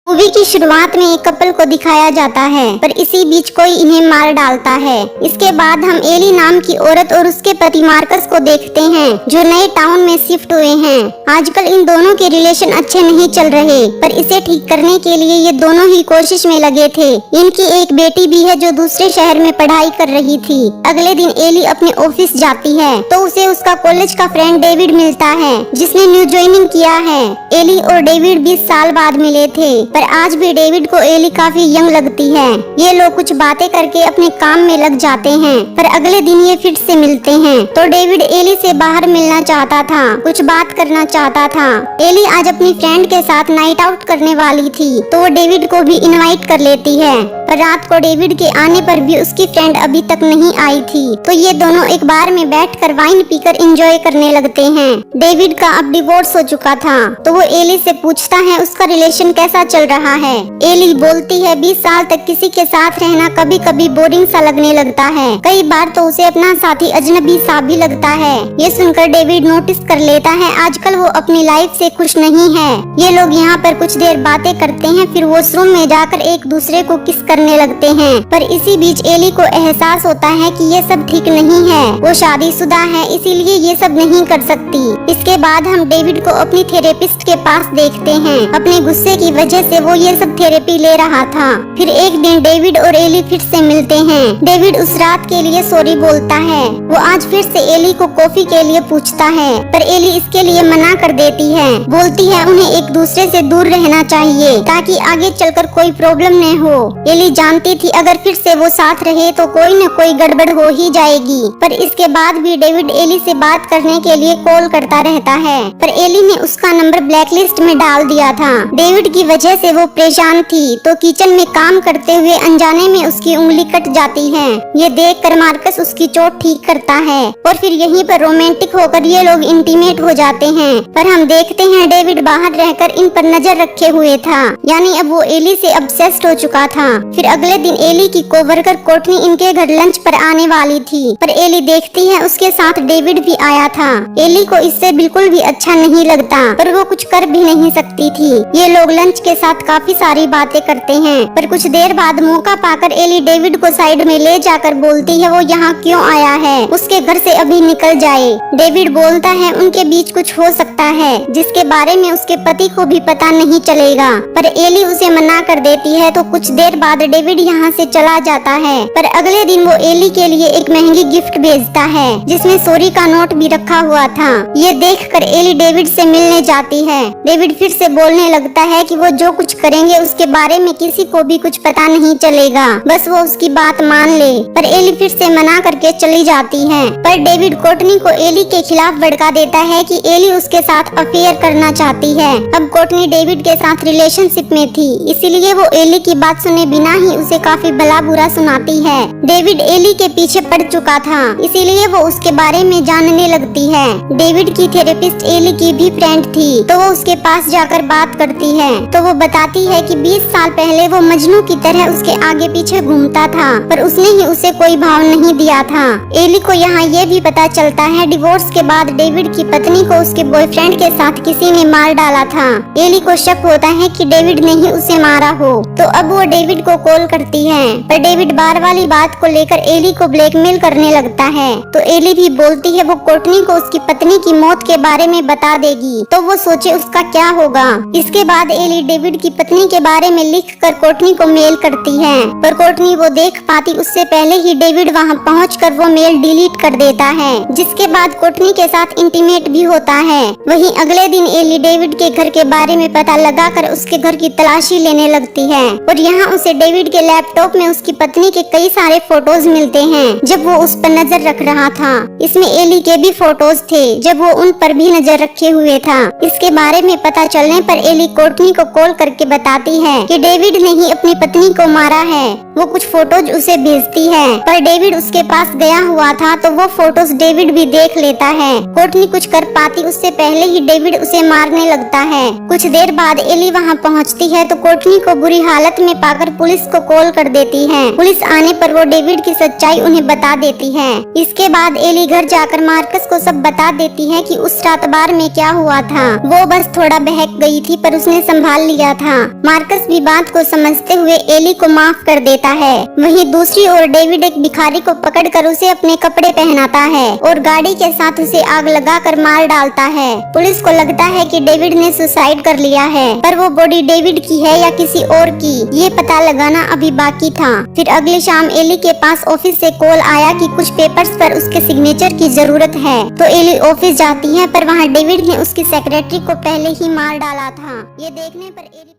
Movie की शुरुआत में एक कपल को दिखाया जाता है, पर इसी बीच कोई इन्हें मार डालता है। इसके बाद हम एली नाम की औरत और उसके पति मार्कस को देखते हैं, जो नए टाउन में शिफ्ट हुए हैं। आजकल इन दोनों के रिलेशन अच्छे नहीं चल रहे, पर इसे ठीक करने के लिए ये दोनों ही कोशिश में लगे थे। इनकी एक बेटी भी है जो दूसरे शहर में पढ़ाई कर रही थी। अगले दिन एली अपने ऑफिस जाती है तो उसे उसका कॉलेज का फ्रेंड डेविड मिलता है, जिसने न्यू ज्वाइनिंग किया है। एली और डेविड 20 साल बाद मिले थे, पर आज भी डेविड को एली काफी यंग लगती है। ये लोग कुछ बातें करके अपने काम में लग जाते हैं, पर अगले दिन ये फिर से मिलते हैं। तो डेविड एली से बाहर मिलना चाहता था, कुछ बात करना चाहता था। एली आज अपनी फ्रेंड के साथ नाइट आउट करने वाली थी, तो वो डेविड को भी इनवाइट कर लेती है। पर रात को डेविड के आने पर भी उसकी फ्रेंड अभी तक नहीं आई थी, तो ये दोनों एक बार में बैठकर वाइन पीकर एंजॉय करने लगते हैं। डेविड का अब डिवोर्स हो चुका था, तो वो एली से पूछता है उसका रिलेशन कैसा चल रहा है। एली बोलती है 20 साल तक किसी के साथ रहना कभी कभी बोरिंग सा लगने लगता है। कई बार तो उसे अपना साथी अजनबी सा भी लगता है। ये सुनकर डेविड नोटिस कर लेता है आजकल वो अपनी लाइफ से खुश नहीं है। ये लोग यहाँ पर कुछ देर बातें करते हैं, फिर वॉशरूम में जाकर एक दूसरे को किस करने लगते हैं। पर इसी बीच एली को एहसास होता है कि ये सब ठीक नहीं है। वो शादीशुदा है, इसीलिए ये सब नहीं कर सकती। इसके बाद हम डेविड को अपनी थेरेपिस्ट के पास देखते हैं। अपने गुस्से की वजह से वो ये सब थेरेपी ले रहा था। फिर एक दिन डेविड और एली फिर से मिलते हैं। डेविड उस रात के लिए सॉरी बोलता है। वो आज फिर से एली को कॉफी के लिए पूछता है, पर एली इसके लिए मना कर देती है। बोलती है उन्हें एक दूसरे से दूर रहना चाहिए ताकि आगे चलकर कोई प्रॉब्लम न हो। एली जानती थी अगर फिर से वो साथ रहे तो कोई न कोई गड़बड़ हो ही जाएगी। पर इसके बाद भी डेविड एली से बात करने के लिए कॉल करता रहता है, पर एली ने उसका नंबर ब्लैकलिस्ट में डाल दिया था। डेविड की वजह से वो परेशान थी, तो किचन में काम करते हुए अनजाने में उसकी उंगली कट जाती है। ये देखकर मार्कस उसकी चोट ठीक करता है और फिर यहीं पर रोमांटिक होकर ये लोग इंटीमेट हो जाते हैं। पर हम देखते हैं डेविड बाहर रहकर इन पर नजर रखे हुए था, यानी अब वो एली से ऑब्सेस्ड हो चुका था। फिर अगले दिन एली की कोवर्कर कोर्टनी इनके घर लंच पर आने वाली थी, पर एली देखती है उसके साथ डेविड भी आया था। एली को इससे बिल्कुल भी अच्छा नहीं लगता, पर वो कुछ कर भी नहीं सकती थी। ये लोग लंच के साथ काफी सारी बातें करते हैं, पर कुछ देर बाद मौका पाकर एली डेविड को साइड में ले जाकर बोलती है वो यहाँ क्यों आया है, उसके घर से अभी निकल जाए। डेविड बोलता है उनके बीच कुछ हो सकता है जिसके बारे में उसके पति को भी पता नहीं चलेगा, पर एली उसे मना कर देती है। तो कुछ देर बाद डेविड यहाँ से चला जाता है, पर अगले दिन वो एली के लिए एक महंगी गिफ्ट भेजता है जिसमें सॉरी का नोट भी रखा हुआ था। ये देखकर एली डेविड से मिलने जाती है। डेविड फिर से बोलने लगता है कि वो जो कुछ करेंगे उसके बारे में किसी को भी कुछ पता नहीं चलेगा, बस वो उसकी बात मान ले। पर एली फिर से मना करके चली जाती है। पर डेविड कोर्टनी को एली के खिलाफ भड़का देता है कि एली उसके साथ अफेयर करना चाहती है। अब कोर्टनी डेविड के साथ रिलेशनशिप में थी, इसीलिए वो एली की बात सुने बिना ही उसे काफी भला बुरा सुनाती है। डेविड एली के पीछे पड़ चुका था, इसीलिए वो उसके बारे में जानने लगती है। डेविड की थेरेपिस्ट एली की भी फ्रेंड थी, तो वो उसके पास जाकर बात करती है। तो वो बताती है कि 20 साल पहले वो मजनू की तरह उसके आगे पीछे घूमता था, पर उसने ही उसे कोई भाव नहीं दिया था। एली को यहाँ ये भी पता चलता है डिवोर्स के बाद डेविड की पत्नी को उसके बॉयफ्रेंड के साथ किसी ने मार डाला था। एली को शक होता है कि डेविड ने ही उसे मारा हो, तो अब वो डेविड को कॉल करती है, पर डेविड बार वाली बात को लेकर एली को ब्लैकमेल करने लगता है। तो एली भी बोलती है वो कोर्टनी को उसकी पत्नी की मौत के बारे में बता देगी, तो वो सोचे उसका क्या होगा। इसके बाद एली डेविड की पत्नी के बारे में लिखकर कोर्टनी को मेल करती है, पर कोर्टनी वो देख पाती उससे पहले ही डेविड वहां पहुंचकर वो मेल डिलीट कर देता है, जिसके बाद कोर्टनी के साथ इंटीमेट भी होता है। वहीं अगले दिन एली डेविड के घर के बारे में पता लगाकर उसके घर की तलाशी लेने लगती है, और यहाँ उसे डेविड के लैपटॉप में उसकी पत्नी के कई सारे फोटोज मिलते हैं जब वो उस पर नजर रख रहा था। इसमें एली के भी फोटोज थे जब वो उन पर भी नजर रखे हुए था। इसके बारे में पता चलने पर एली कोर्टनी को कॉल करके बताती है कि डेविड ने ही अपनी पत्नी को मारा है। वो कुछ फोटोज उसे भेजती है, पर डेविड उसके पास गया हुआ था तो वो फोटोज डेविड भी देख लेता है। कोर्टनी कुछ कर पाती उससे पहले ही डेविड उसे मारने लगता है। कुछ देर बाद एली वहाँ पहुँचती है तो कोर्टनी को बुरी हालत में पाकर पुलिस को कॉल कर देती है। पुलिस आने पर वो डेविड की सच्चाई उन्हें बता देती है। इसके बाद एली घर जाकर मार्कस को सब बता देती है कि उस रात बार में क्या हुआ था। वो बस थोड़ा बहक गई थी पर उसने संभाल लिया था। मार्कस भी बात को समझते हुए एली को माफ कर देता है। वहीं दूसरी ओर डेविड एक भिखारी को पकड़कर उसे अपने कपड़े पहनाता है और गाड़ी के साथ उसे आग लगाकर मार डालता है। पुलिस को लगता है कि डेविड ने सुसाइड कर लिया है, पर वो बॉडी डेविड की है या किसी और की, ये पता लगाना अभी बाकी था। फिर अगली शाम एली के पास ऑफिस से कॉल आया कि कुछ पेपर्स पर उसके सिग्नेचर की जरूरत है, तो एली ऑफिस जाती है पर वहाँ डेविड ने उसकी सेक्रेटरी को पहले ही मार डाला था। ये देखने पर एली